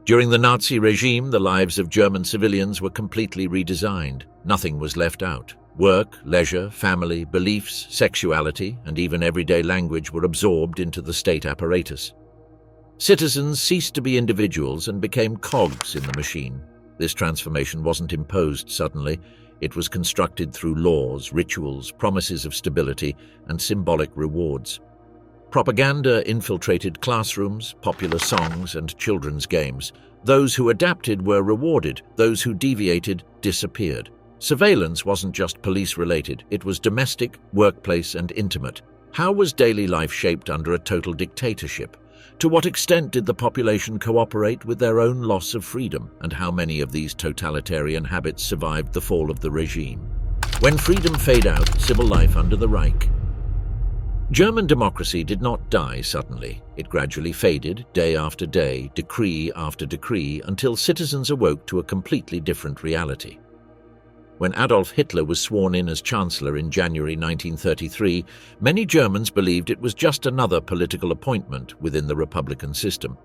During the Nazi regime, the lives of German civilians were completely redesigned. Nothing was left out. Work, leisure, family, beliefs, sexuality, and even everyday language were absorbed into the state apparatus. Citizens ceased to be individuals and became cogs in the machine. This transformation wasn't imposed suddenly. It was constructed through laws, rituals, promises of stability, and symbolic rewards. Propaganda infiltrated classrooms, popular songs, and children's games. Those who adapted were rewarded. Those who deviated disappeared. Surveillance wasn't just police-related. It was domestic, workplace, and intimate. How was daily life shaped under a total dictatorship? To what extent did the population cooperate with their own loss of freedom, and how many of these totalitarian habits survived the fall of the regime? When freedom faded out, civil life under the Reich. German democracy did not die suddenly. It gradually faded, day after day, decree after decree, until citizens awoke to a completely different reality. When Adolf Hitler was sworn in as Chancellor in January 1933, many Germans believed it was just another political appointment within the Republican system.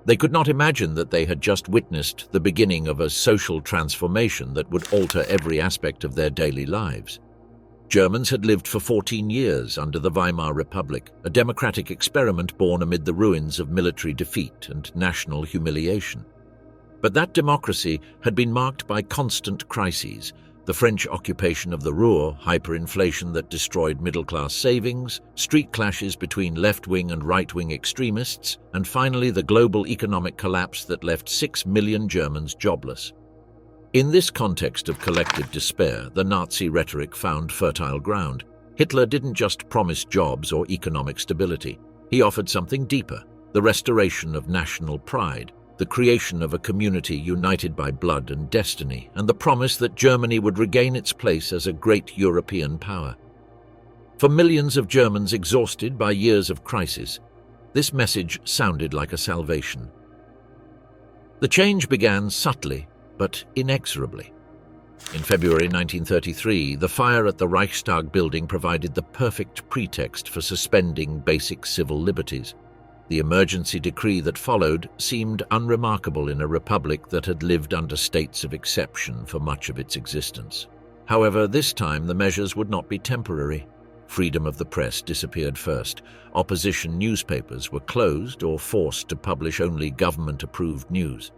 They could not imagine that they had just witnessed the beginning of a social transformation that would alter every aspect of their daily lives. Germans had lived for 14 years under the Weimar Republic, a democratic experiment born amid the ruins of military defeat and national humiliation. But that democracy had been marked by constant crises: the French occupation of the Ruhr, hyperinflation that destroyed middle-class savings, street clashes between left-wing and right-wing extremists, and finally the global economic collapse that left 6 million Germans jobless. In this context of collective despair, the Nazi rhetoric found fertile ground. Hitler didn't just promise jobs or economic stability. He offered something deeper: the restoration of national pride, the creation of a community united by blood and destiny, and the promise that Germany would regain its place as a great European power. For millions of Germans exhausted by years of crisis, this message sounded like a salvation. The change began subtly, but inexorably. In February 1933, the fire at the Reichstag building provided the perfect pretext for suspending basic civil liberties. The emergency decree that followed seemed unremarkable in a republic that had lived under states of exception for much of its existence. However, this time the measures would not be temporary. Freedom of the press disappeared first. Opposition newspapers were closed or forced to publish only government-approved news.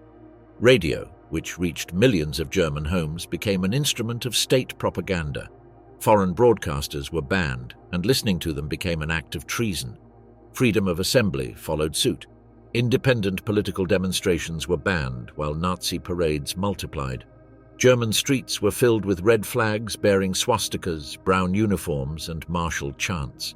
Radio, which reached millions of German homes, became an instrument of state propaganda. Foreign broadcasters were banned, and listening to them became an act of treason. Freedom of assembly followed suit. Independent political demonstrations were banned, while Nazi parades multiplied. German streets were filled with red flags bearing swastikas, brown uniforms, and martial chants.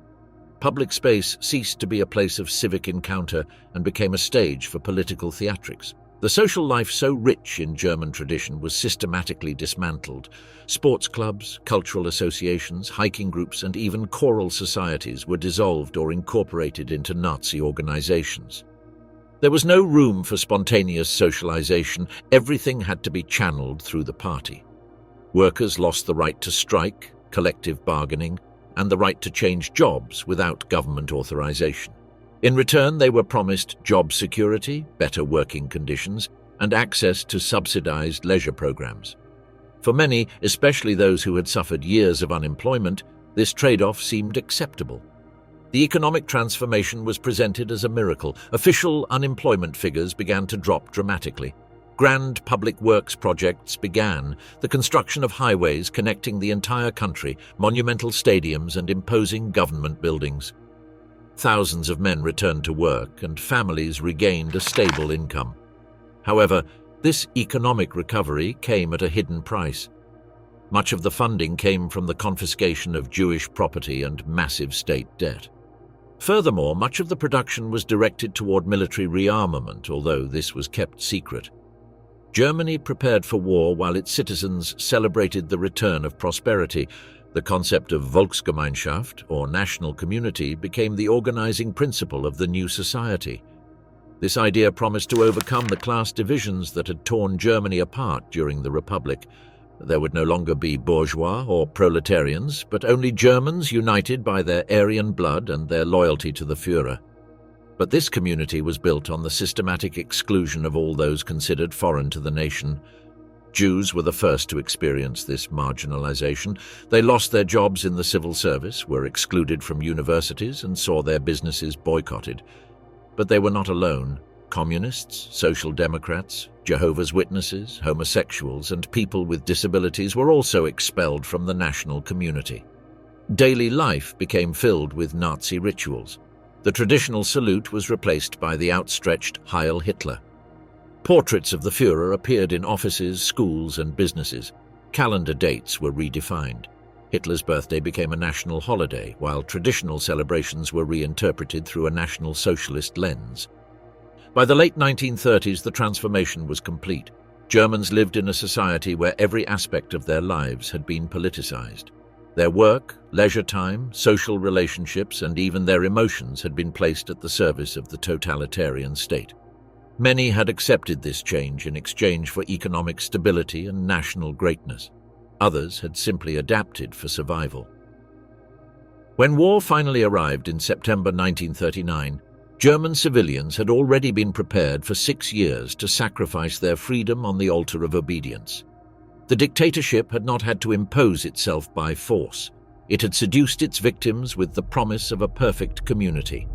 Public space ceased to be a place of civic encounter and became a stage for political theatrics. The social life so rich in German tradition was systematically dismantled. Sports clubs, cultural associations, hiking groups, and even choral societies were dissolved or incorporated into Nazi organizations. There was no room for spontaneous socialization. Everything had to be channeled through the party. Workers lost the right to strike, collective bargaining, and the right to change jobs without government authorization. In return, they were promised job security, better working conditions, and access to subsidized leisure programs. For many, especially those who had suffered years of unemployment, this trade-off seemed acceptable. The economic transformation was presented as a miracle. Official unemployment figures began to drop dramatically. Grand public works projects began, the construction of highways connecting the entire country, monumental stadiums, and imposing government buildings. Thousands of men returned to work, and families regained a stable income. However, this economic recovery came at a hidden price. Much of the funding came from the confiscation of Jewish property and massive state debt. Furthermore, much of the production was directed toward military rearmament, although this was kept secret. Germany prepared for war while its citizens celebrated the return of prosperity. The concept of Volksgemeinschaft, or national community, became the organizing principle of the new society. This idea promised to overcome the class divisions that had torn Germany apart during the Republic. There would no longer be bourgeois or proletarians, but only Germans united by their Aryan blood and their loyalty to the Führer. But this community was built on the systematic exclusion of all those considered foreign to the nation. Jews were the first to experience this marginalization. They lost their jobs in the civil service, were excluded from universities, and saw their businesses boycotted. But they were not alone. Communists, social democrats, Jehovah's Witnesses, homosexuals, and people with disabilities were also expelled from the national community. Daily life became filled with Nazi rituals. The traditional salute was replaced by the outstretched Heil Hitler. Portraits of the Führer appeared in offices, schools, and businesses. Calendar dates were redefined. Hitler's birthday became a national holiday, while traditional celebrations were reinterpreted through a National Socialist lens. By the late 1930s, the transformation was complete. Germans lived in a society where every aspect of their lives had been politicized. Their work, leisure time, social relationships, and even their emotions had been placed at the service of the totalitarian state. Many had accepted this change in exchange for economic stability and national greatness. Others had simply adapted for survival. When war finally arrived in September 1939, German civilians had already been prepared for 6 years to sacrifice their freedom on the altar of obedience. The dictatorship had not had to impose itself by force. It had seduced its victims with the promise of a perfect community.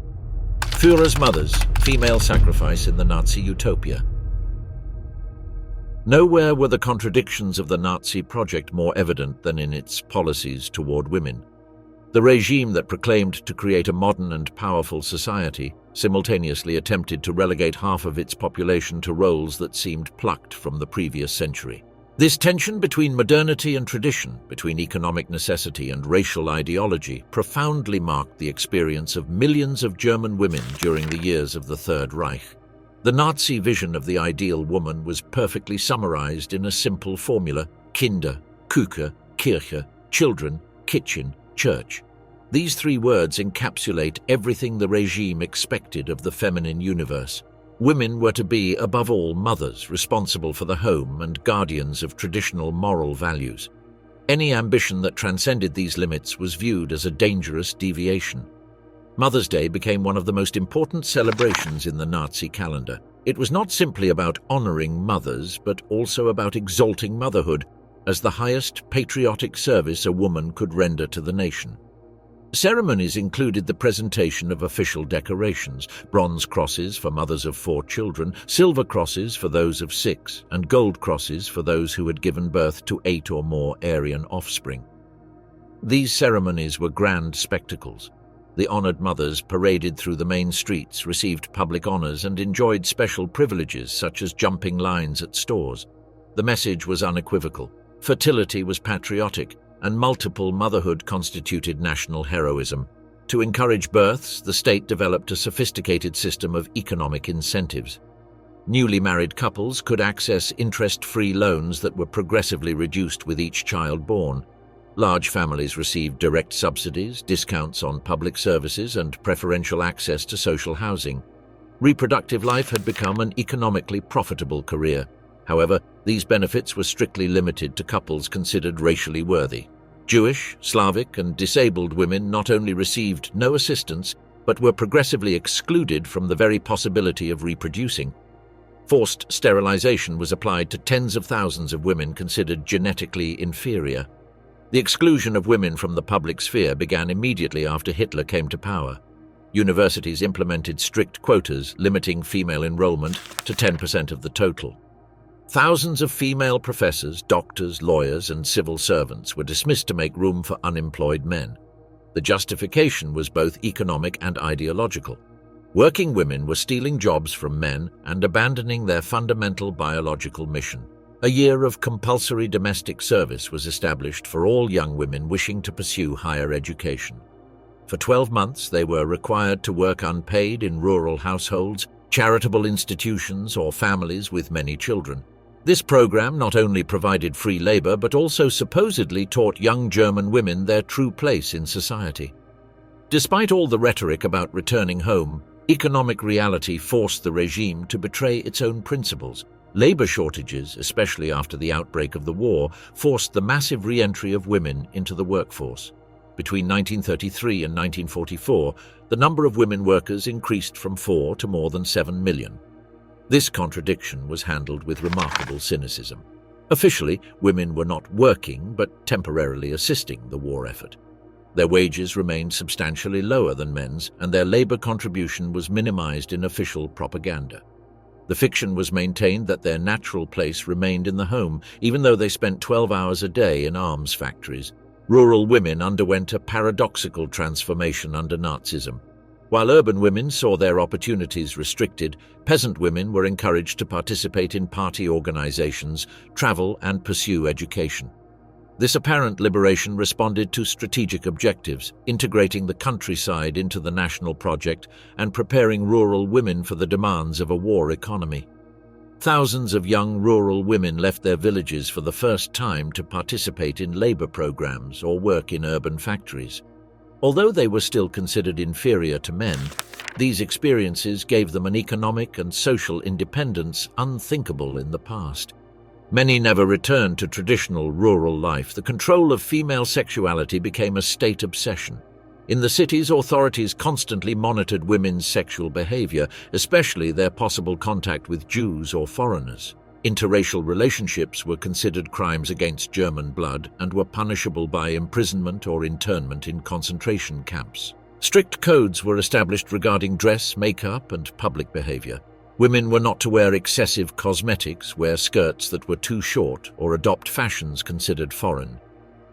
Führer's mothers, female sacrifice in the Nazi utopia. Nowhere were the contradictions of the Nazi project more evident than in its policies toward women. The regime that proclaimed to create a modern and powerful society simultaneously attempted to relegate half of its population to roles that seemed plucked from the previous century. This tension between modernity and tradition, between economic necessity and racial ideology, profoundly marked the experience of millions of German women during the years of the Third Reich. The Nazi vision of the ideal woman was perfectly summarized in a simple formula: Kinder, Küche, Kirche, children, kitchen, church. These 3 words encapsulate everything the regime expected of the feminine universe. Women were to be, above all, mothers, responsible for the home and guardians of traditional moral values. Any ambition that transcended these limits was viewed as a dangerous deviation. Mother's Day became one of the most important celebrations in the Nazi calendar. It was not simply about honoring mothers, but also about exalting motherhood as the highest patriotic service a woman could render to the nation. Ceremonies included the presentation of official decorations: bronze crosses for mothers of 4 children, silver crosses for those of 6, and gold crosses for those who had given birth to 8 or more Aryan offspring. These ceremonies were grand spectacles. The honored mothers paraded through the main streets, received public honors, and enjoyed special privileges such as jumping lines at stores. The message was unequivocal. Fertility was patriotic, and multiple motherhood constituted national heroism. To encourage births, the state developed a sophisticated system of economic incentives. Newly married couples could access interest-free loans that were progressively reduced with each child born. Large families received direct subsidies, discounts on public services, and preferential access to social housing. Reproductive life had become an economically profitable career. However, these benefits were strictly limited to couples considered racially worthy. Jewish, Slavic, and disabled women not only received no assistance, but were progressively excluded from the very possibility of reproducing. Forced sterilization was applied to tens of thousands of women considered genetically inferior. The exclusion of women from the public sphere began immediately after Hitler came to power. Universities implemented strict quotas, limiting female enrollment to 10% of the total. Thousands of female professors, doctors, lawyers, and civil servants were dismissed to make room for unemployed men. The justification was both economic and ideological. Working women were stealing jobs from men and abandoning their fundamental biological mission. A year of compulsory domestic service was established for all young women wishing to pursue higher education. For 12 months, they were required to work unpaid in rural households, charitable institutions, or families with many children. This program not only provided free labor but also supposedly taught young German women their true place in society. Despite all the rhetoric about returning home, economic reality forced the regime to betray its own principles. Labor shortages, especially after the outbreak of the war, forced the massive re-entry of women into the workforce. Between 1933 and 1944, the number of women workers increased from 4 to more than 7 million. This contradiction was handled with remarkable cynicism. Officially, women were not working, but temporarily assisting the war effort. Their wages remained substantially lower than men's, and their labor contribution was minimized in official propaganda. The fiction was maintained that their natural place remained in the home, even though they spent 12 hours a day in arms factories. Rural women underwent a paradoxical transformation under Nazism. While urban women saw their opportunities restricted, peasant women were encouraged to participate in party organizations, travel, and pursue education. This apparent liberation responded to strategic objectives, integrating the countryside into the national project and preparing rural women for the demands of a war economy. Thousands of young rural women left their villages for the first time to participate in labor programs or work in urban factories. Although they were still considered inferior to men, these experiences gave them an economic and social independence unthinkable in the past. Many never returned to traditional rural life. The control of female sexuality became a state obsession. In the cities, authorities constantly monitored women's sexual behavior, especially their possible contact with Jews or foreigners. Interracial relationships were considered crimes against German blood and were punishable by imprisonment or internment in concentration camps. Strict codes were established regarding dress, makeup, and public behavior. Women were not to wear excessive cosmetics, wear skirts that were too short, or adopt fashions considered foreign.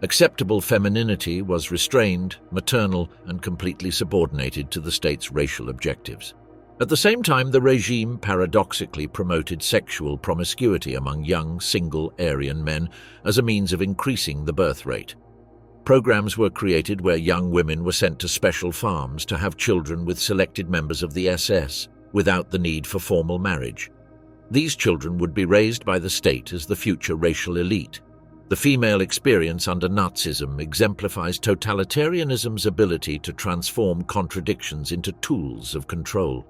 Acceptable femininity was restrained, maternal, and completely subordinated to the state's racial objectives. At the same time, the regime paradoxically promoted sexual promiscuity among young, single Aryan men as a means of increasing the birth rate. Programs were created where young women were sent to special farms to have children with selected members of the SS, without the need for formal marriage. These children would be raised by the state as the future racial elite. The female experience under Nazism exemplifies totalitarianism's ability to transform contradictions into tools of control.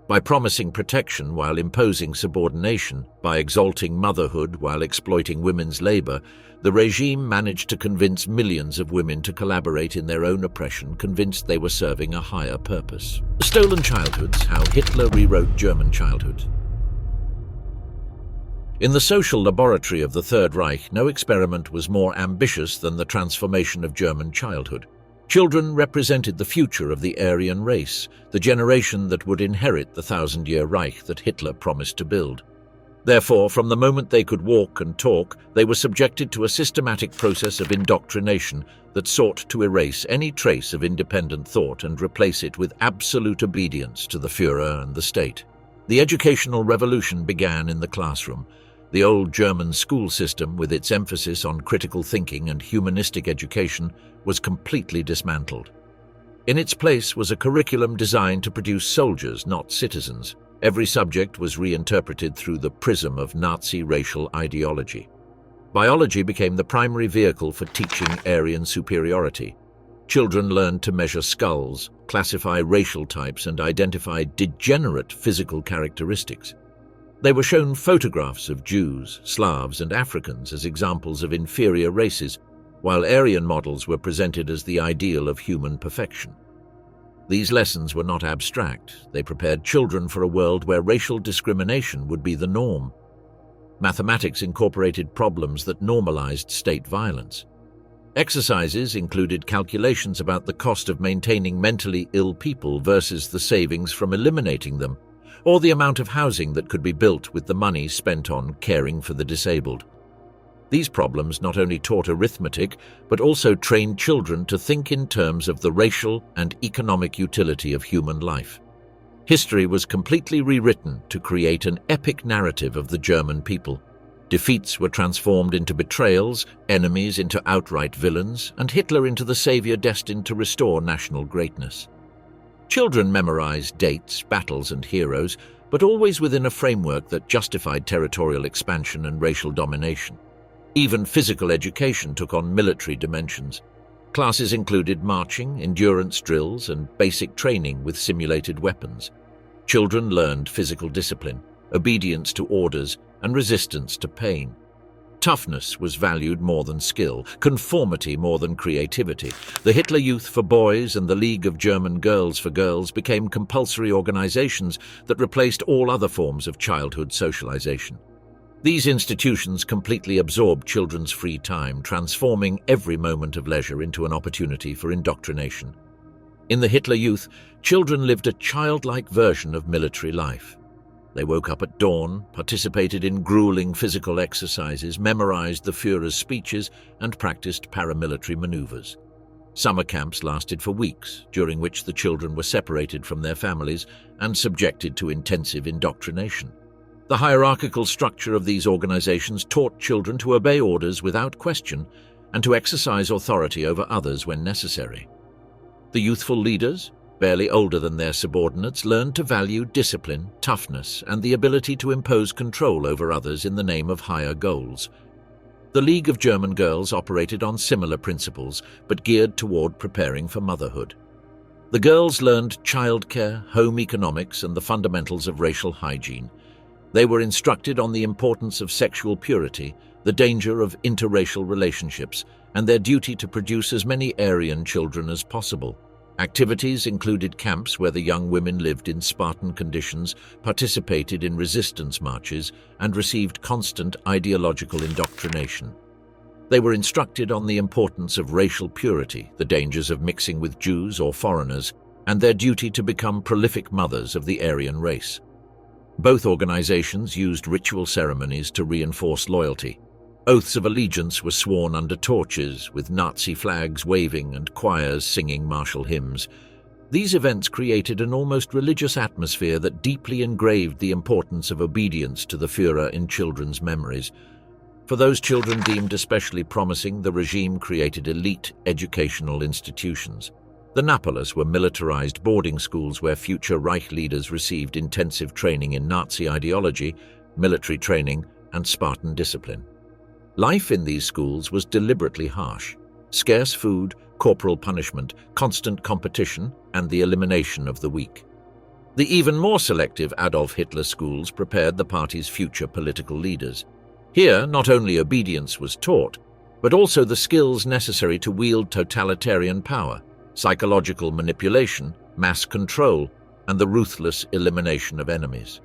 By promising protection while imposing subordination, by exalting motherhood while exploiting women's labor, the regime managed to convince millions of women to collaborate in their own oppression, convinced they were serving a higher purpose. Stolen childhoods: how Hitler rewrote German childhood. In the social laboratory of the Third Reich, no experiment was more ambitious than the transformation of German childhood. Children represented the future of the Aryan race, the generation that would inherit the 1,000-year Reich that Hitler promised to build. Therefore, from the moment they could walk and talk, they were subjected to a systematic process of indoctrination that sought to erase any trace of independent thought and replace it with absolute obedience to the Führer and the state. The educational revolution began in the classroom. The old German school system, with its emphasis on critical thinking and humanistic education, was completely dismantled. In its place was a curriculum designed to produce soldiers, not citizens. Every subject was reinterpreted through the prism of Nazi racial ideology. Biology became the primary vehicle for teaching Aryan superiority. Children learned to measure skulls, classify racial types, and identify degenerate physical characteristics. They were shown photographs of Jews, Slavs, and Africans as examples of inferior races, while Aryan models were presented as the ideal of human perfection. These lessons were not abstract. They prepared children for a world where racial discrimination would be the norm. Mathematics incorporated problems that normalized state violence. Exercises included calculations about the cost of maintaining mentally ill people versus the savings from eliminating them, or the amount of housing that could be built with the money spent on caring for the disabled. These problems not only taught arithmetic, but also trained children to think in terms of the racial and economic utility of human life. History was completely rewritten to create an epic narrative of the German people. Defeats were transformed into betrayals, enemies into outright villains, and Hitler into the savior destined to restore national greatness. Children memorized dates, battles, and heroes, but always within a framework that justified territorial expansion and racial domination. Even physical education took on military dimensions. Classes included marching, endurance drills, and basic training with simulated weapons. Children learned physical discipline, obedience to orders, and resistance to pain. Toughness was valued more than skill, conformity more than creativity. The Hitler Youth for boys and the League of German Girls for girls became compulsory organizations that replaced all other forms of childhood socialization. These institutions completely absorbed children's free time, transforming every moment of leisure into an opportunity for indoctrination. In the Hitler Youth, children lived a childlike version of military life. They woke up at dawn, participated in grueling physical exercises, memorized the Führer's speeches, and practiced paramilitary maneuvers. Summer camps lasted for weeks, during which the children were separated from their families and subjected to intensive indoctrination. The hierarchical structure of these organizations taught children to obey orders without question and to exercise authority over others when necessary. The youthful leaders, barely older than their subordinates, learned to value discipline, toughness, and the ability to impose control over others in the name of higher goals. The League of German Girls operated on similar principles, but geared toward preparing for motherhood. The girls learned childcare, home economics, and the fundamentals of racial hygiene. They were instructed on the importance of sexual purity, the danger of interracial relationships, and their duty to produce as many Aryan children as possible. Activities included camps where the young women lived in Spartan conditions, participated in resistance marches, and received constant ideological indoctrination. They were instructed on the importance of racial purity, the dangers of mixing with Jews or foreigners, and their duty to become prolific mothers of the Aryan race. Both organizations used ritual ceremonies to reinforce loyalty. Oaths of allegiance were sworn under torches, with Nazi flags waving and choirs singing martial hymns. These events created an almost religious atmosphere that deeply engraved the importance of obedience to the Führer in children's memories. For those children deemed especially promising, the regime created elite educational institutions. The Napoles were militarized boarding schools where future Reich leaders received intensive training in Nazi ideology, military training, and Spartan discipline. Life in these schools was deliberately harsh. Scarce food, corporal punishment, constant competition, and the elimination of the weak. The even more selective Adolf Hitler schools prepared the party's future political leaders. Here, not only obedience was taught, but also the skills necessary to wield totalitarian power, psychological manipulation, mass control, and the ruthless elimination of enemies.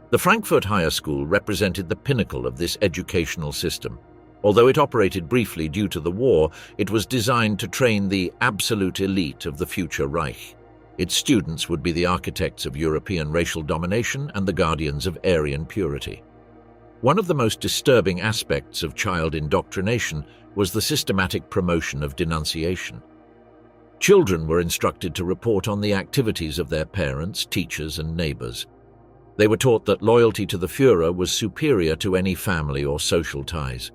The Frankfurt Higher School represented the pinnacle of this educational system. Although it operated briefly due to the war, it was designed to train the absolute elite of the future Reich. Its students would be the architects of European racial domination and the guardians of Aryan purity. One of the most disturbing aspects of child indoctrination was the systematic promotion of denunciation. Children were instructed to report on the activities of their parents, teachers, and neighbors. They were taught that loyalty to the Führer was superior to any family or social ties.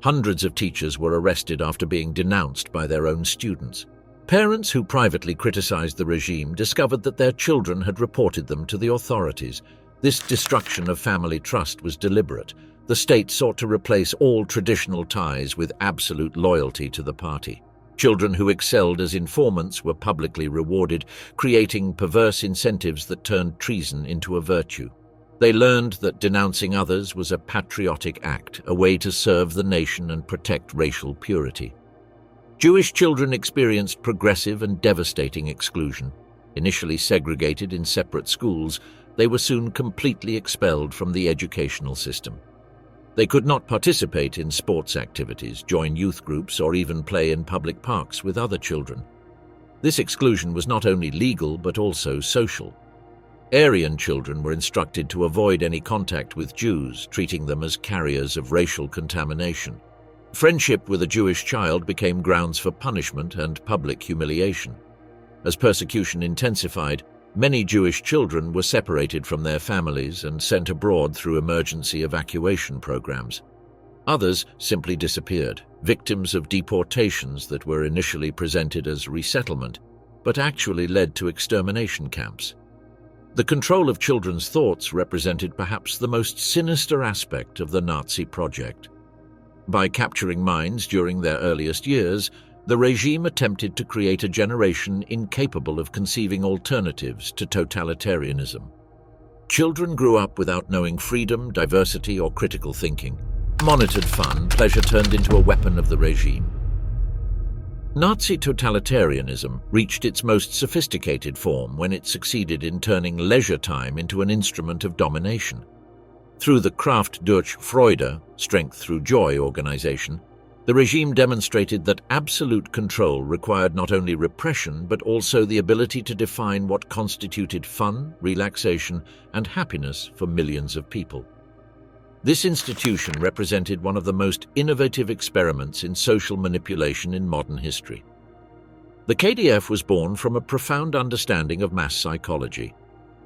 Hundreds of teachers were arrested after being denounced by their own students. Parents who privately criticized the regime discovered that their children had reported them to the authorities. This destruction of family trust was deliberate. The state sought to replace all traditional ties with absolute loyalty to the party. Children who excelled as informants were publicly rewarded, creating perverse incentives that turned treason into a virtue. They learned that denouncing others was a patriotic act, a way to serve the nation and protect racial purity. Jewish children experienced progressive and devastating exclusion. Initially segregated in separate schools, they were soon completely expelled from the educational system. They could not participate in sports activities, join youth groups, or even play in public parks with other children. This exclusion was not only legal but also social. Aryan children were instructed to avoid any contact with Jews, treating them as carriers of racial contamination. Friendship with a Jewish child became grounds for punishment and public humiliation. As persecution intensified, many Jewish children were separated from their families and sent abroad through emergency evacuation programs. Others simply disappeared, victims of deportations that were initially presented as resettlement, but actually led to extermination camps. The control of children's thoughts represented perhaps the most sinister aspect of the Nazi project. By capturing minds during their earliest years, the regime attempted to create a generation incapable of conceiving alternatives to totalitarianism. Children grew up without knowing freedom, diversity, or critical thinking. Monitored fun, pleasure turned into a weapon of the regime. Nazi totalitarianism reached its most sophisticated form when it succeeded in turning leisure time into an instrument of domination. Through the Kraft durch Freude, strength through joy organization, the regime demonstrated that absolute control required not only repression but also the ability to define what constituted fun, relaxation, and happiness for millions of people. This institution represented one of the most innovative experiments in social manipulation in modern history. The KDF was born from a profound understanding of mass psychology.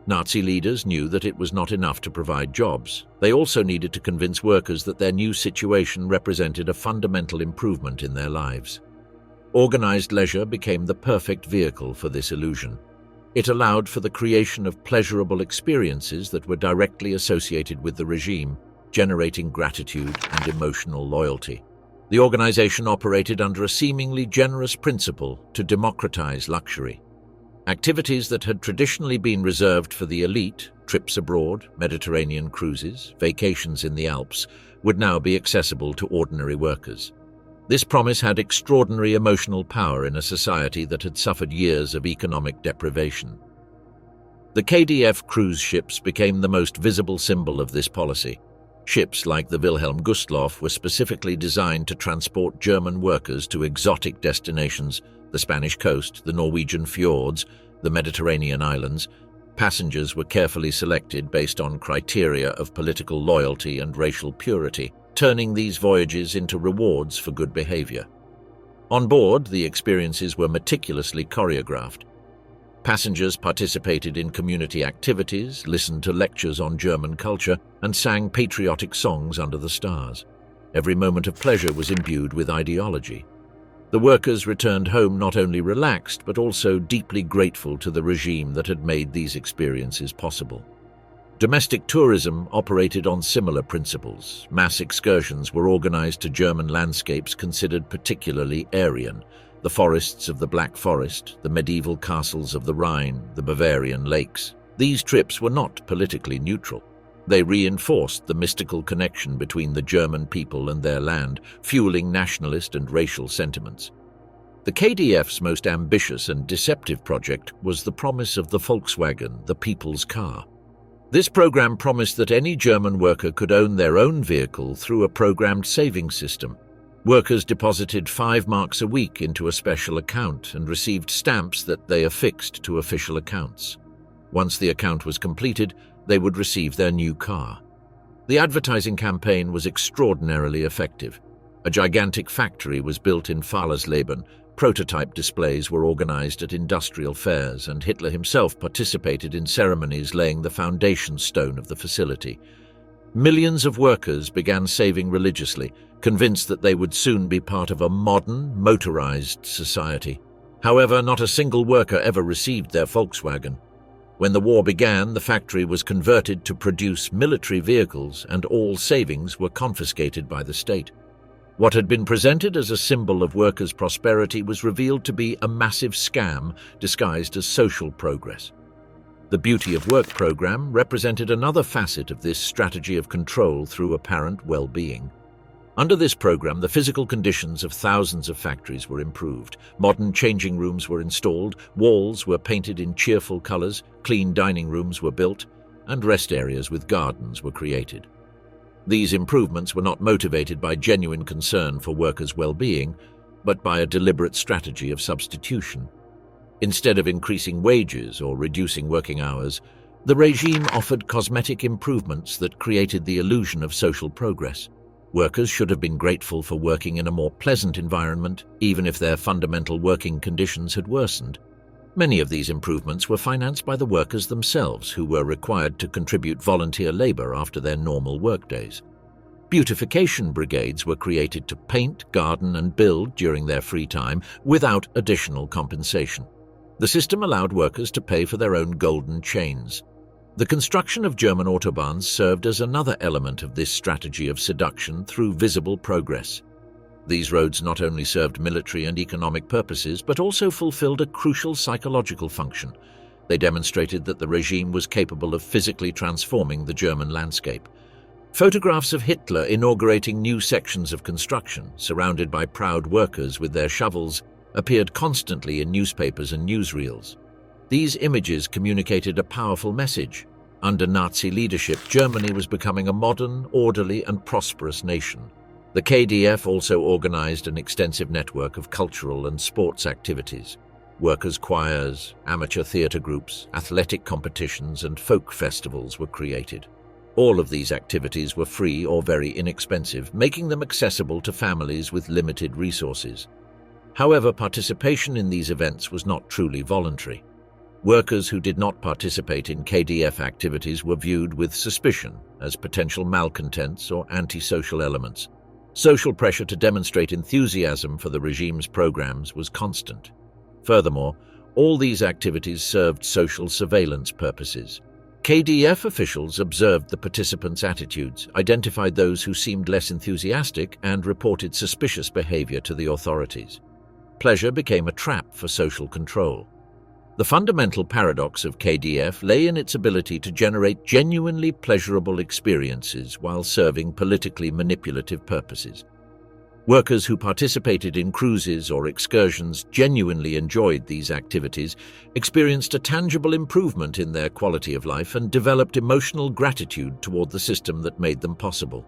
Nazi leaders knew that it was not enough to provide jobs. They also needed to convince workers that their new situation represented a fundamental improvement in their lives. Organized leisure became the perfect vehicle for this illusion. It allowed for the creation of pleasurable experiences that were directly associated with the regime, generating gratitude and emotional loyalty. The organization operated under a seemingly generous principle to democratize luxury. Activities that had traditionally been reserved for the elite, trips abroad, Mediterranean cruises, vacations in the Alps, would now be accessible to ordinary workers. This promise had extraordinary emotional power in a society that had suffered years of economic deprivation. The KDF cruise ships became the most visible symbol of this policy. Ships like the Wilhelm Gustloff were specifically designed to transport German workers to exotic destinations, the Spanish coast, the Norwegian fjords, the Mediterranean islands. Passengers were carefully selected based on criteria of political loyalty and racial purity, turning these voyages into rewards for good behavior. On board, the experiences were meticulously choreographed. Passengers participated in community activities, listened to lectures on German culture, and sang patriotic songs under the stars. Every moment of pleasure was imbued with ideology. The workers returned home not only relaxed, but also deeply grateful to the regime that had made these experiences possible. Domestic tourism operated on similar principles. Mass excursions were organized to German landscapes considered particularly Aryan: the forests of the Black Forest, the medieval castles of the Rhine, the Bavarian lakes. These trips were not politically neutral. They reinforced the mystical connection between the German people and their land, fueling nationalist and racial sentiments. The KDF's most ambitious and deceptive project was the promise of the Volkswagen, the people's car. This program promised that any German worker could own their own vehicle through a programmed savings system. Workers deposited 5 marks a week into a special account and received stamps that they affixed to official accounts. Once the account was completed, they would receive their new car. The advertising campaign was extraordinarily effective. A gigantic factory was built in Fallersleben, prototype displays were organized at industrial fairs, and Hitler himself participated in ceremonies laying the foundation stone of the facility. Millions of workers began saving religiously, convinced that they would soon be part of a modern, motorized society. However, not a single worker ever received their Volkswagen. When the war began, the factory was converted to produce military vehicles, and all savings were confiscated by the state. What had been presented as a symbol of workers' prosperity was revealed to be a massive scam disguised as social progress. The Beauty of Work program represented another facet of this strategy of control through apparent well-being. Under this program, the physical conditions of thousands of factories were improved. Modern changing rooms were installed, walls were painted in cheerful colors, clean dining rooms were built, and rest areas with gardens were created. These improvements were not motivated by genuine concern for workers' well-being, but by a deliberate strategy of substitution. Instead of increasing wages or reducing working hours, the regime offered cosmetic improvements that created the illusion of social progress. Workers should have been grateful for working in a more pleasant environment, even if their fundamental working conditions had worsened. Many of these improvements were financed by the workers themselves, who were required to contribute volunteer labor after their normal workdays. Beautification brigades were created to paint, garden, and build during their free time without additional compensation. The system allowed workers to pay for their own golden chains. The construction of German autobahns served as another element of this strategy of seduction through visible progress. These roads not only served military and economic purposes, but also fulfilled a crucial psychological function. They demonstrated that the regime was capable of physically transforming the German landscape. Photographs of Hitler inaugurating new sections of construction, surrounded by proud workers with their shovels, appeared constantly in newspapers and newsreels. These images communicated a powerful message. Under Nazi leadership, Germany was becoming a modern, orderly, and prosperous nation. The KDF also organized an extensive network of cultural and sports activities. Workers' choirs, amateur theater groups, athletic competitions, and folk festivals were created. All of these activities were free or very inexpensive, making them accessible to families with limited resources. However, participation in these events was not truly voluntary. Workers who did not participate in KDF activities were viewed with suspicion as potential malcontents or antisocial elements. Social pressure to demonstrate enthusiasm for the regime's programs was constant. Furthermore, all these activities served social surveillance purposes. KDF officials observed the participants' attitudes, identified those who seemed less enthusiastic, and reported suspicious behavior to the authorities. Pleasure became a trap for social control. The fundamental paradox of KDF lay in its ability to generate genuinely pleasurable experiences while serving politically manipulative purposes. Workers who participated in cruises or excursions genuinely enjoyed these activities, experienced a tangible improvement in their quality of life, and developed emotional gratitude toward the system that made them possible.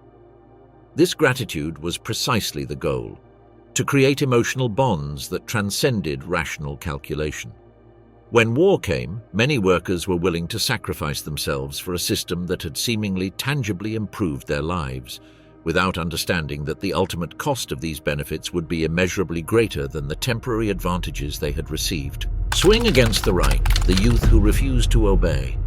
This gratitude was precisely the goal: to create emotional bonds that transcended rational calculation. When war came, many workers were willing to sacrifice themselves for a system that had seemingly tangibly improved their lives, without understanding that the ultimate cost of these benefits would be immeasurably greater than the temporary advantages they had received. Swing against the Reich, the youth who refused to obey.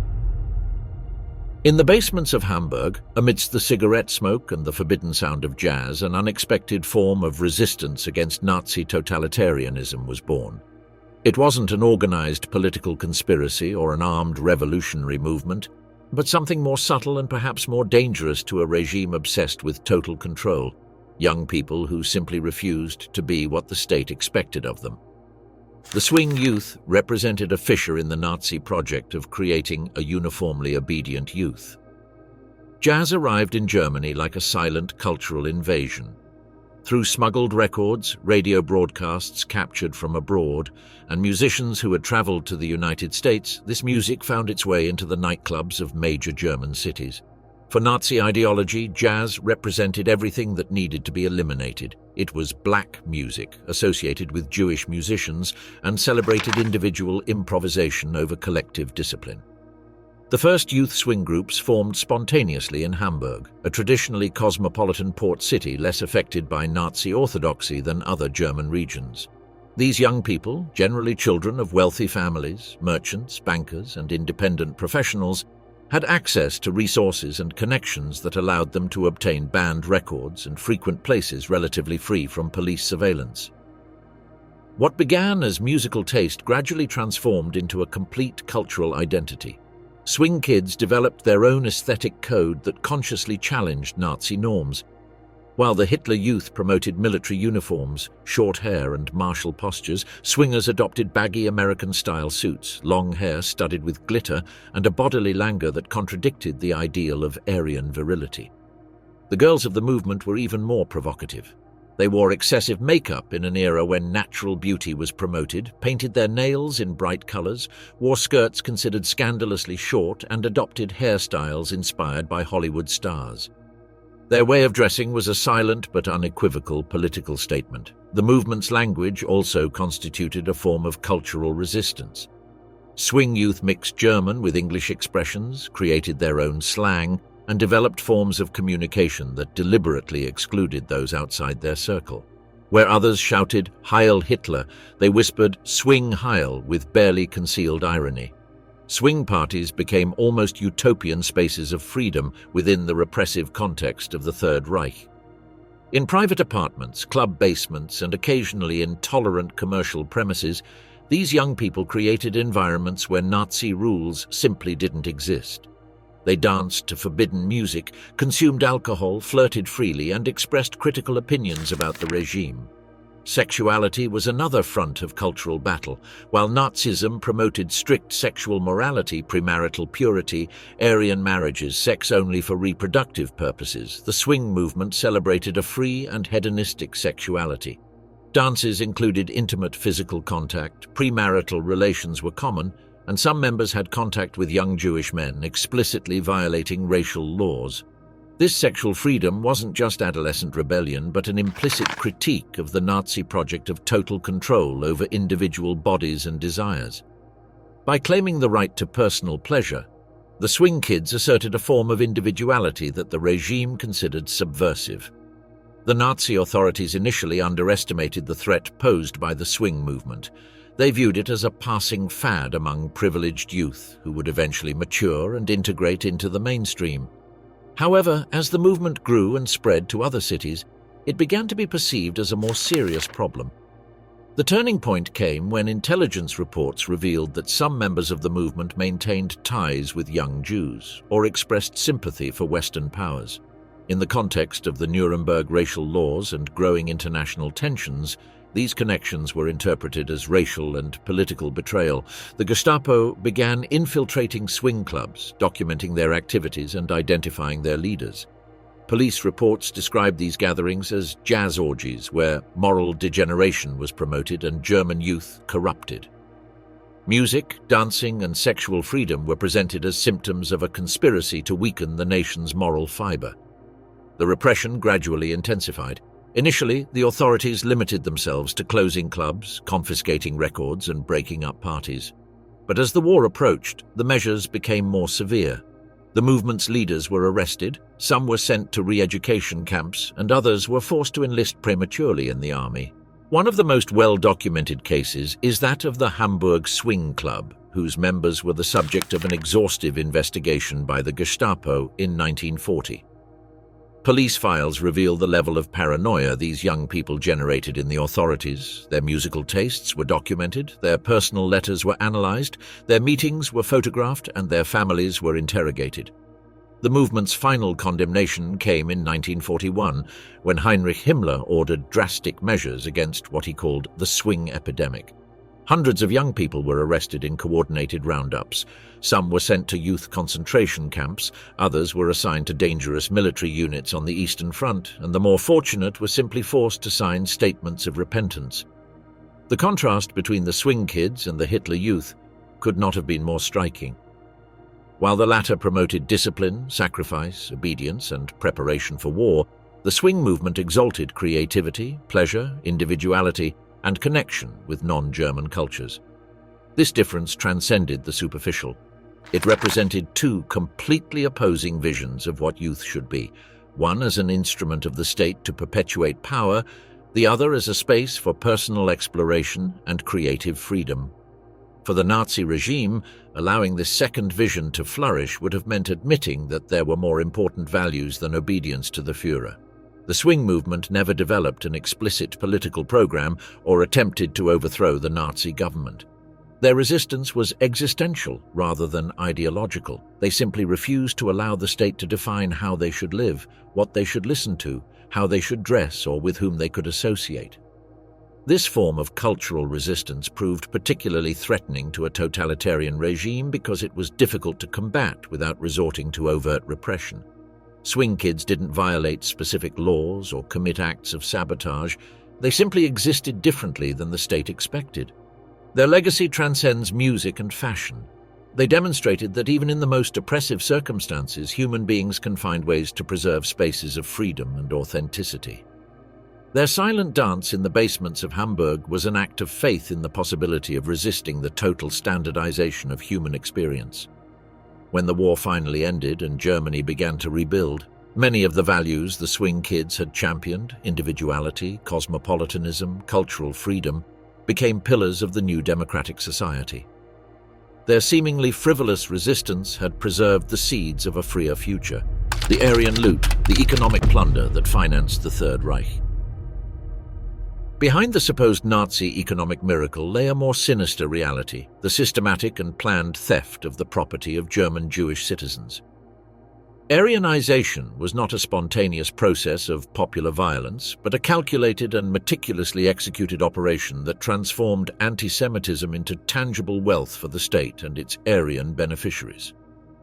In the basements of Hamburg, amidst the cigarette smoke and the forbidden sound of jazz, an unexpected form of resistance against Nazi totalitarianism was born. It wasn't an organized political conspiracy or an armed revolutionary movement, but something more subtle and perhaps more dangerous to a regime obsessed with total control: young people who simply refused to be what the state expected of them. The swing youth represented a fissure in the Nazi project of creating a uniformly obedient youth. Jazz arrived in Germany like a silent cultural invasion. Through smuggled records, radio broadcasts captured from abroad, and musicians who had traveled to the United States, this music found its way into the nightclubs of major German cities. For Nazi ideology, jazz represented everything that needed to be eliminated. It was black music, associated with Jewish musicians, and celebrated individual improvisation over collective discipline. The first youth swing groups formed spontaneously in Hamburg, a traditionally cosmopolitan port city less affected by Nazi orthodoxy than other German regions. These young people, generally children of wealthy families, merchants, bankers, and independent professionals, had access to resources and connections that allowed them to obtain band records and frequent places relatively free from police surveillance. What began as musical taste gradually transformed into a complete cultural identity. Swing kids developed their own aesthetic code that consciously challenged Nazi norms. While the Hitler Youth promoted military uniforms, short hair, and martial postures, swingers adopted baggy American-style suits, long hair studded with glitter, and a bodily languor that contradicted the ideal of Aryan virility. The girls of the movement were even more provocative. They wore excessive makeup in an era when natural beauty was promoted, painted their nails in bright colors, wore skirts considered scandalously short, and adopted hairstyles inspired by Hollywood stars. Their way of dressing was a silent but unequivocal political statement. The movement's language also constituted a form of cultural resistance. Swing youth mixed German with English expressions, created their own slang, and developed forms of communication that deliberately excluded those outside their circle. Where others shouted "Heil Hitler," they whispered "Swing Heil" with barely concealed irony. Swing parties became almost utopian spaces of freedom within the repressive context of the Third Reich. In private apartments, club basements, and occasionally intolerant commercial premises, these young people created environments where Nazi rules simply didn't exist. They danced to forbidden music, consumed alcohol, flirted freely, and expressed critical opinions about the regime. Sexuality was another front of cultural battle. While Nazism promoted strict sexual morality, premarital purity, Aryan marriages, sex only for reproductive purposes, the swing movement celebrated a free and hedonistic sexuality. Dances included intimate physical contact, premarital relations were common, and some members had contact with young Jewish men, explicitly violating racial laws. This sexual freedom wasn't just adolescent rebellion, but an implicit critique of the Nazi project of total control over individual bodies and desires. By claiming the right to personal pleasure, the swing kids asserted a form of individuality that the regime considered subversive. The Nazi authorities initially underestimated the threat posed by the swing movement. They viewed it as a passing fad among privileged youth who would eventually mature and integrate into the mainstream. However, as the movement grew and spread to other cities, it began to be perceived as a more serious problem. The turning point came when intelligence reports revealed that some members of the movement maintained ties with young Jews or expressed sympathy for Western powers. In the context of the Nuremberg racial laws and growing international tensions, these connections were interpreted as racial and political betrayal. The Gestapo began infiltrating swing clubs, documenting their activities and identifying their leaders. Police reports described these gatherings as jazz orgies, where moral degeneration was promoted and German youth corrupted. Music, dancing, and sexual freedom were presented as symptoms of a conspiracy to weaken the nation's moral fiber. The repression gradually intensified. Initially, the authorities limited themselves to closing clubs, confiscating records, and breaking up parties. But as the war approached, the measures became more severe. The movement's leaders were arrested, some were sent to re-education camps, and others were forced to enlist prematurely in the army. One of the most well-documented cases is that of the Hamburg Swing Club, whose members were the subject of an exhaustive investigation by the Gestapo in 1940. Police files reveal the level of paranoia these young people generated in the authorities. Their musical tastes were documented, their personal letters were analyzed, their meetings were photographed, and their families were interrogated. The movement's final condemnation came in 1941, when Heinrich Himmler ordered drastic measures against what he called the swing epidemic. Hundreds of young people were arrested in coordinated roundups. Some were sent to youth concentration camps, others were assigned to dangerous military units on the Eastern Front, and the more fortunate were simply forced to sign statements of repentance. The contrast between the swing kids and the Hitler Youth could not have been more striking. While the latter promoted discipline, sacrifice, obedience, and preparation for war, the swing movement exalted creativity, pleasure, individuality, and connection with non-German cultures. This difference transcended the superficial. It represented two completely opposing visions of what youth should be, one as an instrument of the state to perpetuate power, the other as a space for personal exploration and creative freedom. For the Nazi regime, allowing this second vision to flourish would have meant admitting that there were more important values than obedience to the Führer. The swing movement never developed an explicit political program or attempted to overthrow the Nazi government. Their resistance was existential rather than ideological. They simply refused to allow the state to define how they should live, what they should listen to, how they should dress, or with whom they could associate. This form of cultural resistance proved particularly threatening to a totalitarian regime because it was difficult to combat without resorting to overt repression. Swing kids didn't violate specific laws or commit acts of sabotage. They simply existed differently than the state expected. Their legacy transcends music and fashion. They demonstrated that even in the most oppressive circumstances, human beings can find ways to preserve spaces of freedom and authenticity. Their silent dance in the basements of Hamburg was an act of faith in the possibility of resisting the total standardization of human experience. When the war finally ended and Germany began to rebuild, many of the values the swing kids had championed, individuality, cosmopolitanism, cultural freedom, became pillars of the new democratic society. Their seemingly frivolous resistance had preserved the seeds of a freer future, the Aryan loot, the economic plunder that financed the Third Reich. Behind the supposed Nazi economic miracle lay a more sinister reality, the systematic and planned theft of the property of German Jewish citizens. Aryanization was not a spontaneous process of popular violence, but a calculated and meticulously executed operation that transformed anti-Semitism into tangible wealth for the state and its Aryan beneficiaries.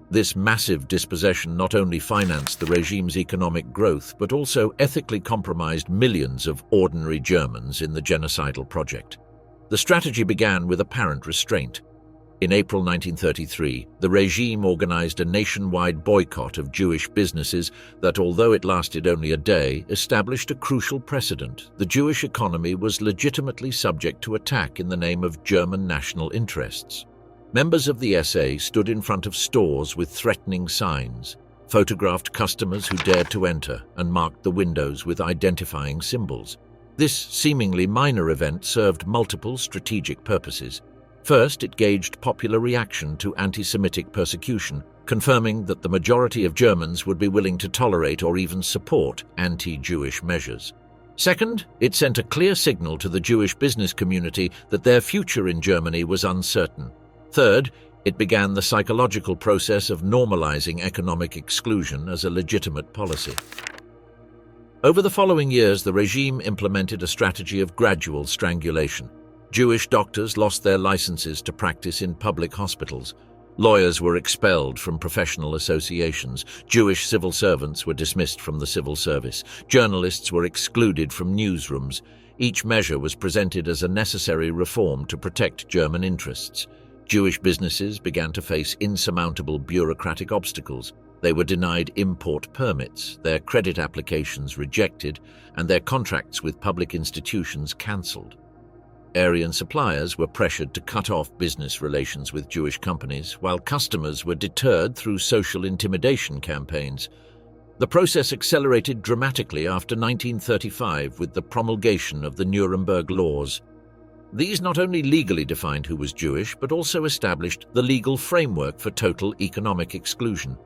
This massive dispossession not only financed the regime's economic growth, but also ethically compromised millions of ordinary Germans in the genocidal project. The strategy began with apparent restraint. In April 1933, the regime organized a nationwide boycott of Jewish businesses that, although it lasted only a day, established a crucial precedent. The Jewish economy was legitimately subject to attack in the name of German national interests. Members of the SA stood in front of stores with threatening signs, photographed customers who dared to enter, and marked the windows with identifying symbols. This seemingly minor event served multiple strategic purposes. First, it gauged popular reaction to anti-Semitic persecution, confirming that the majority of Germans would be willing to tolerate or even support anti-Jewish measures. Second, it sent a clear signal to the Jewish business community that their future in Germany was uncertain. Third, it began the psychological process of normalizing economic exclusion as a legitimate policy. Over the following years, the regime implemented a strategy of gradual strangulation. Jewish doctors lost their licenses to practice in public hospitals. Lawyers were expelled from professional associations. Jewish civil servants were dismissed from the civil service. Journalists were excluded from newsrooms. Each measure was presented as a necessary reform to protect German interests. Jewish businesses began to face insurmountable bureaucratic obstacles. They were denied import permits, their credit applications rejected, and their contracts with public institutions cancelled. Aryan suppliers were pressured to cut off business relations with Jewish companies, while customers were deterred through social intimidation campaigns. The process accelerated dramatically after 1935 with the promulgation of the Nuremberg Laws. These not only legally defined who was Jewish, but also established the legal framework for total economic exclusion.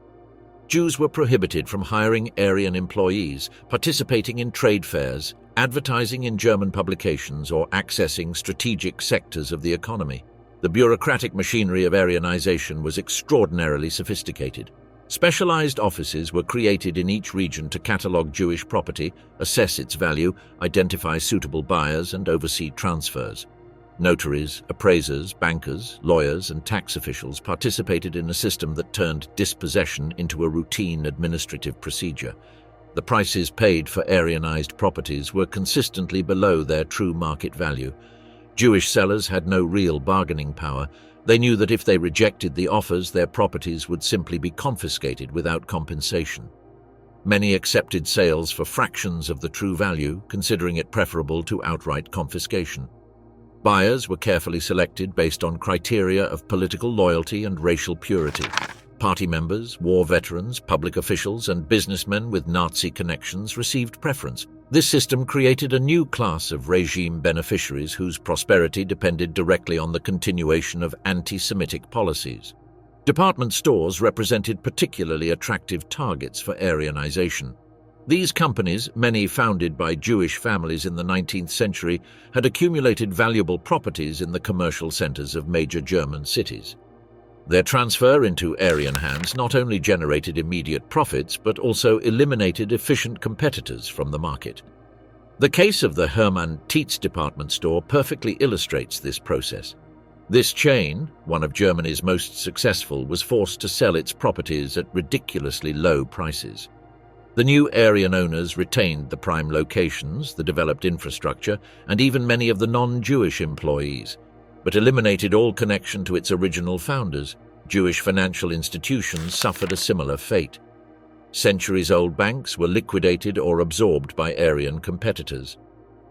Jews were prohibited from hiring Aryan employees, participating in trade fairs, advertising in German publications, or accessing strategic sectors of the economy. The bureaucratic machinery of Aryanization was extraordinarily sophisticated. Specialized offices were created in each region to catalog Jewish property, assess its value, identify suitable buyers, and oversee transfers. Notaries, appraisers, bankers, lawyers, and tax officials participated in a system that turned dispossession into a routine administrative procedure. The prices paid for Aryanized properties were consistently below their true market value. Jewish sellers had no real bargaining power. They knew that if they rejected the offers, their properties would simply be confiscated without compensation. Many accepted sales for fractions of the true value, considering it preferable to outright confiscation. Buyers were carefully selected based on criteria of political loyalty and racial purity. Party members, war veterans, public officials, and businessmen with Nazi connections received preference. This system created a new class of regime beneficiaries whose prosperity depended directly on the continuation of anti-Semitic policies. Department stores represented particularly attractive targets for Aryanization. These companies, many founded by Jewish families in the 19th century, had accumulated valuable properties in the commercial centers of major German cities. Their transfer into Aryan hands not only generated immediate profits, but also eliminated efficient competitors from the market. The case of the Hermann Tietz department store perfectly illustrates this process. This chain, one of Germany's most successful, was forced to sell its properties at ridiculously low prices. The new Aryan owners retained the prime locations, the developed infrastructure, and even many of the non-Jewish employees, but eliminated all connection to its original founders. Jewish financial institutions suffered a similar fate. Centuries-old banks were liquidated or absorbed by Aryan competitors.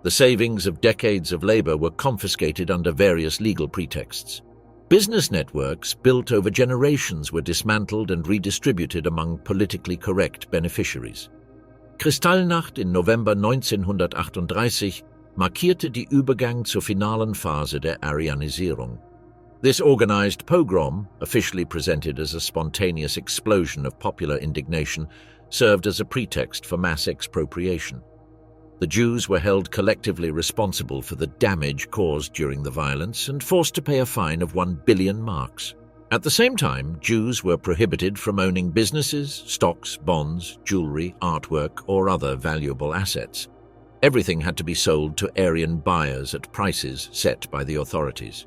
The savings of decades of labor were confiscated under various legal pretexts. Business networks built over generations were dismantled and redistributed among politically correct beneficiaries. Kristallnacht in November 1938 markierte die Übergang zur finalen Phase der Aryanisierung. This organized pogrom, officially presented as a spontaneous explosion of popular indignation, served as a pretext for mass expropriation. The Jews were held collectively responsible for the damage caused during the violence and forced to pay a fine of 1 billion marks. At the same time, Jews were prohibited from owning businesses, stocks, bonds, jewelry, artwork, or other valuable assets. Everything had to be sold to Aryan buyers at prices set by the authorities.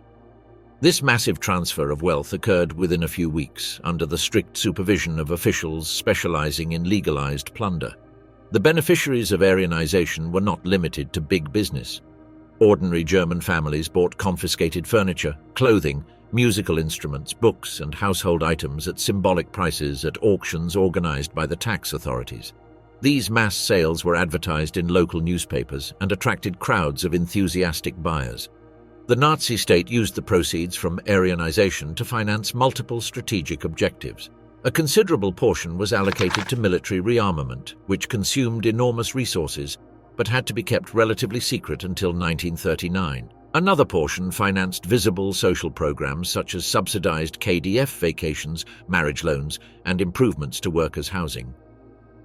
This massive transfer of wealth occurred within a few weeks, under the strict supervision of officials specializing in legalized plunder. The beneficiaries of Aryanization were not limited to big business. Ordinary German families bought confiscated furniture, clothing, musical instruments, books, and household items at symbolic prices at auctions organized by the tax authorities. These mass sales were advertised in local newspapers and attracted crowds of enthusiastic buyers. The Nazi state used the proceeds from Aryanization to finance multiple strategic objectives. A considerable portion was allocated to military rearmament, which consumed enormous resources, but had to be kept relatively secret until 1939. Another portion financed visible social programs such as subsidized KDF vacations, marriage loans, and improvements to workers' housing.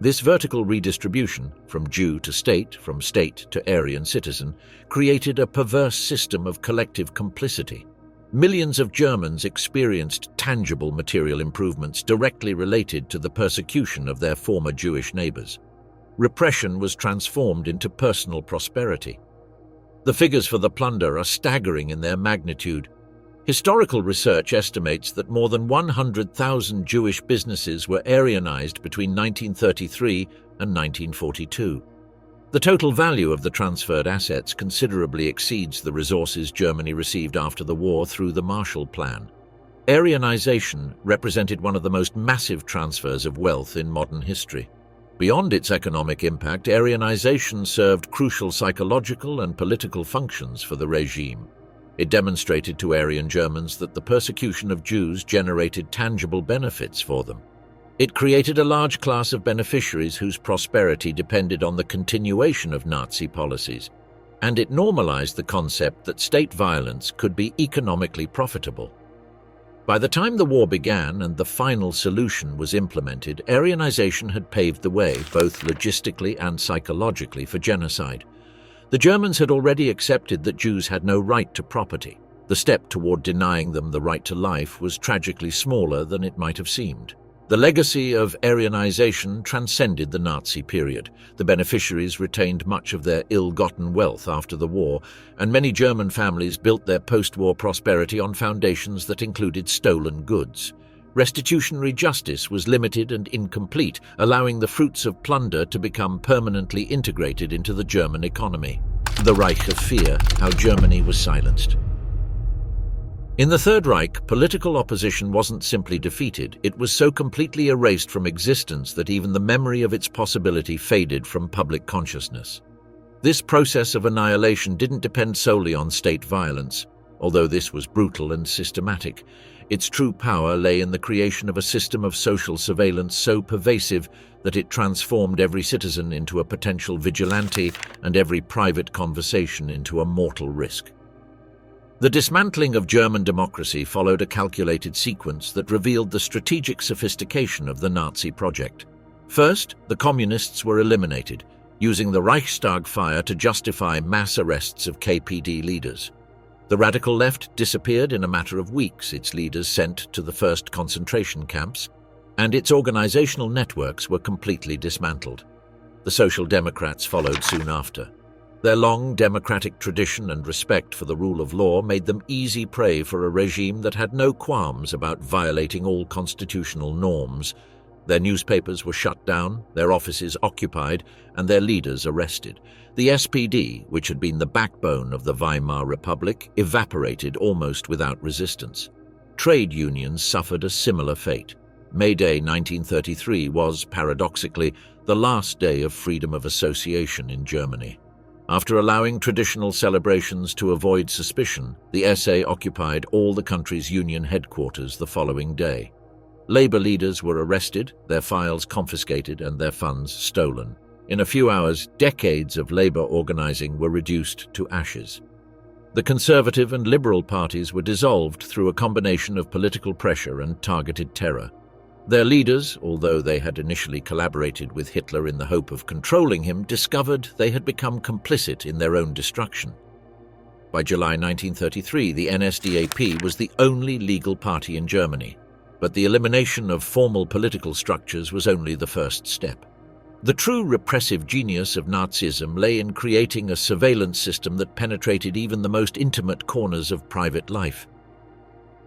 This vertical redistribution, from Jew to state, from state to Aryan citizen, created a perverse system of collective complicity. Millions of Germans experienced tangible material improvements directly related to the persecution of their former Jewish neighbors. Repression was transformed into personal prosperity. The figures for the plunder are staggering in their magnitude. Historical research estimates that more than 100,000 Jewish businesses were Aryanized between 1933 and 1942. The total value of the transferred assets considerably exceeds the resources Germany received after the war through the Marshall Plan. Aryanization represented one of the most massive transfers of wealth in modern history. Beyond its economic impact, Aryanization served crucial psychological and political functions for the regime. It demonstrated to Aryan Germans that the persecution of Jews generated tangible benefits for them. It created a large class of beneficiaries whose prosperity depended on the continuation of Nazi policies, and it normalized the concept that state violence could be economically profitable. By the time the war began and the final solution was implemented, Aryanization had paved the way, both logistically and psychologically, for genocide. The Germans had already accepted that Jews had no right to property. The step toward denying them the right to life was tragically smaller than it might have seemed. The legacy of Aryanization transcended the Nazi period. The beneficiaries retained much of their ill-gotten wealth after the war, and many German families built their post-war prosperity on foundations that included stolen goods. Restitutionary justice was limited and incomplete, allowing the fruits of plunder to become permanently integrated into the German economy. The Reich of Fear, how Germany was silenced. In the Third Reich, political opposition wasn't simply defeated, it was so completely erased from existence that even the memory of its possibility faded from public consciousness. This process of annihilation didn't depend solely on state violence, although this was brutal and systematic. Its true power lay in the creation of a system of social surveillance so pervasive that it transformed every citizen into a potential vigilante and every private conversation into a mortal risk. The dismantling of German democracy followed a calculated sequence that revealed the strategic sophistication of the Nazi project. First, the communists were eliminated, using the Reichstag fire to justify mass arrests of KPD leaders. The radical left disappeared in a matter of weeks, its leaders sent to the first concentration camps, and its organizational networks were completely dismantled. The Social Democrats followed soon after. Their long democratic tradition and respect for the rule of law made them easy prey for a regime that had no qualms about violating all constitutional norms. Their newspapers were shut down, their offices occupied, and their leaders arrested. The SPD, which had been the backbone of the Weimar Republic, evaporated almost without resistance. Trade unions suffered a similar fate. May Day 1933 was, paradoxically, the last day of freedom of association in Germany. After allowing traditional celebrations to avoid suspicion, the SA occupied all the country's union headquarters the following day. Labor leaders were arrested, their files confiscated, and their funds stolen. In a few hours, decades of labor organizing were reduced to ashes. The Conservative and Liberal parties were dissolved through a combination of political pressure and targeted terror. Their leaders, although they had initially collaborated with Hitler in the hope of controlling him, discovered they had become complicit in their own destruction. By July 1933, the NSDAP was the only legal party in Germany, but the elimination of formal political structures was only the first step. The true repressive genius of Nazism lay in creating a surveillance system that penetrated even the most intimate corners of private life.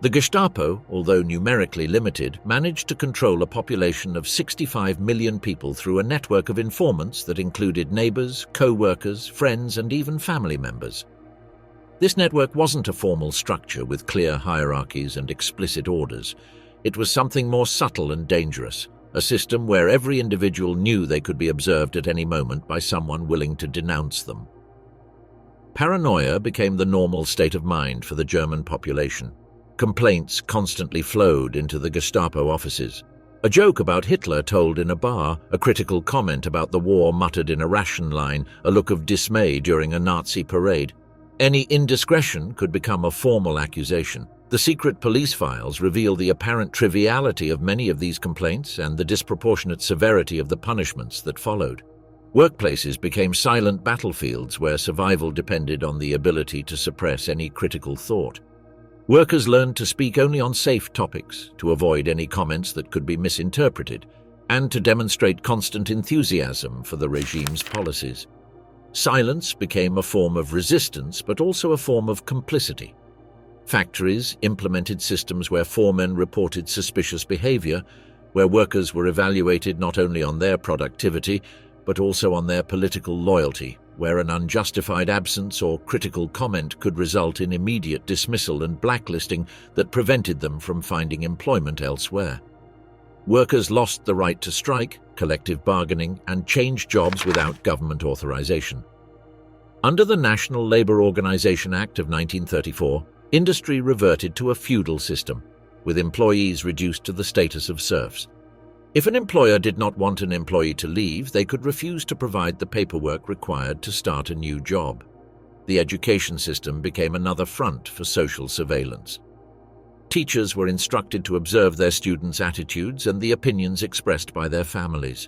The Gestapo, although numerically limited, managed to control a population of 65 million people through a network of informants that included neighbors, co-workers, friends, and even family members. This network wasn't a formal structure with clear hierarchies and explicit orders. It was something more subtle and dangerous, a system where every individual knew they could be observed at any moment by someone willing to denounce them. Paranoia became the normal state of mind for the German population. Complaints constantly flowed into the Gestapo offices. A joke about Hitler told in a bar, a critical comment about the war muttered in a ration line, a look of dismay during a Nazi parade. Any indiscretion could become a formal accusation. The secret police files reveal the apparent triviality of many of these complaints and the disproportionate severity of the punishments that followed. Workplaces became silent battlefields where survival depended on the ability to suppress any critical thought. Workers learned to speak only on safe topics, to avoid any comments that could be misinterpreted, and to demonstrate constant enthusiasm for the regime's policies. Silence became a form of resistance, but also a form of complicity. Factories implemented systems where foremen reported suspicious behavior, where workers were evaluated not only on their productivity, but also on their political loyalty, where an unjustified absence or critical comment could result in immediate dismissal and blacklisting that prevented them from finding employment elsewhere. Workers lost the right to strike, collective bargaining, and change jobs without government authorization. Under the National Labor Organization Act of 1934, industry reverted to a feudal system, with employees reduced to the status of serfs. If an employer did not want an employee to leave, they could refuse to provide the paperwork required to start a new job. The education system became another front for social surveillance. Teachers were instructed to observe their students' attitudes and the opinions expressed by their families.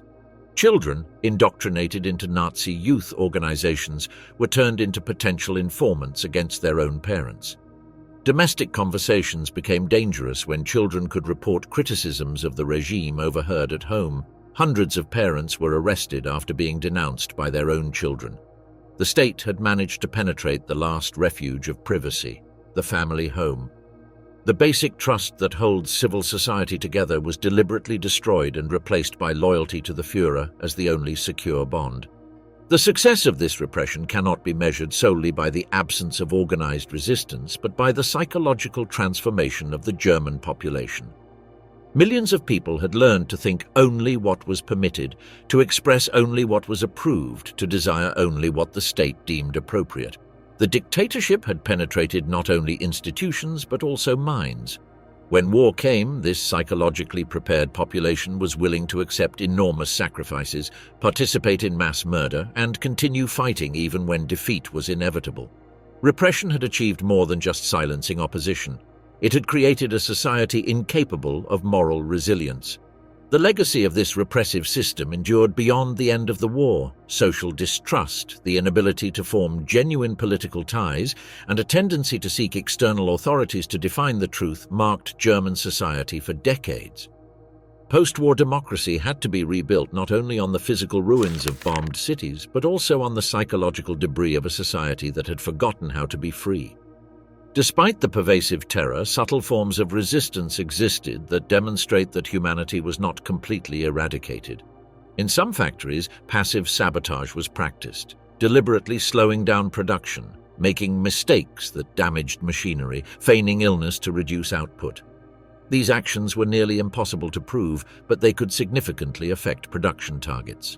Children, indoctrinated into Nazi youth organizations, were turned into potential informants against their own parents. Domestic conversations became dangerous when children could report criticisms of the regime overheard at home. Hundreds of parents were arrested after being denounced by their own children. The state had managed to penetrate the last refuge of privacy, the family home. The basic trust that holds civil society together was deliberately destroyed and replaced by loyalty to the Führer as the only secure bond. The success of this repression cannot be measured solely by the absence of organized resistance, but by the psychological transformation of the German population. Millions of people had learned to think only what was permitted, to express only what was approved, to desire only what the state deemed appropriate. The dictatorship had penetrated not only institutions but also minds. When war came, this psychologically prepared population was willing to accept enormous sacrifices, participate in mass murder, and continue fighting even when defeat was inevitable. Repression had achieved more than just silencing opposition. It had created a society incapable of moral resilience. The legacy of this repressive system endured beyond the end of the war. Social distrust, the inability to form genuine political ties, and a tendency to seek external authorities to define the truth marked German society for decades. Post-war democracy had to be rebuilt not only on the physical ruins of bombed cities, but also on the psychological debris of a society that had forgotten how to be free. Despite the pervasive terror, subtle forms of resistance existed that demonstrate that humanity was not completely eradicated. In some factories, passive sabotage was practiced, deliberately slowing down production, making mistakes that damaged machinery, feigning illness to reduce output. These actions were nearly impossible to prove, but they could significantly affect production targets.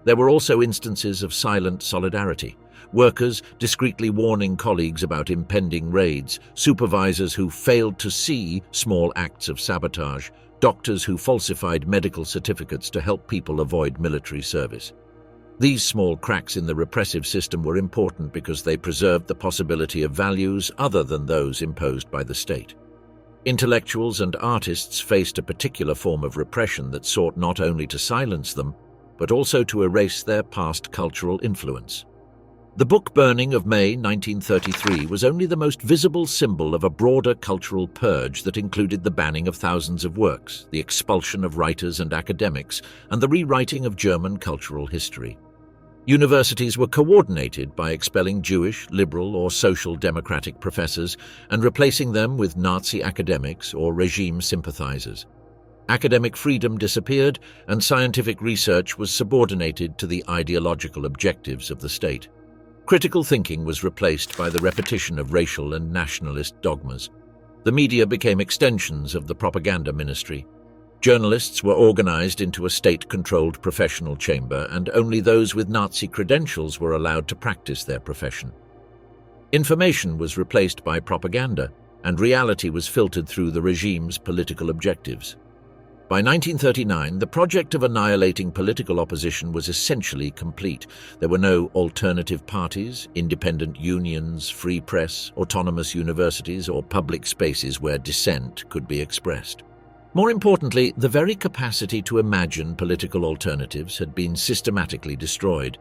There were also instances of silent solidarity. Workers discreetly warning colleagues about impending raids, supervisors who failed to see small acts of sabotage, doctors who falsified medical certificates to help people avoid military service. These small cracks in the repressive system were important because they preserved the possibility of values other than those imposed by the state. Intellectuals and artists faced a particular form of repression that sought not only to silence them, but also to erase their past cultural influence. The book burning of May 1933 was only the most visible symbol of a broader cultural purge that included the banning of thousands of works, the expulsion of writers and academics, and the rewriting of German cultural history. Universities were coordinated by expelling Jewish, liberal, or social democratic professors and replacing them with Nazi academics or regime sympathizers. Academic freedom disappeared, and scientific research was subordinated to the ideological objectives of the state. Critical thinking was replaced by the repetition of racial and nationalist dogmas. The media became extensions of the propaganda ministry. Journalists were organized into a state-controlled professional chamber, and only those with Nazi credentials were allowed to practice their profession. Information was replaced by propaganda, and reality was filtered through the regime's political objectives. By 1939, the project of annihilating political opposition was essentially complete. There were no alternative parties, independent unions, free press, autonomous universities, or public spaces where dissent could be expressed. More importantly, the very capacity to imagine political alternatives had been systematically destroyed.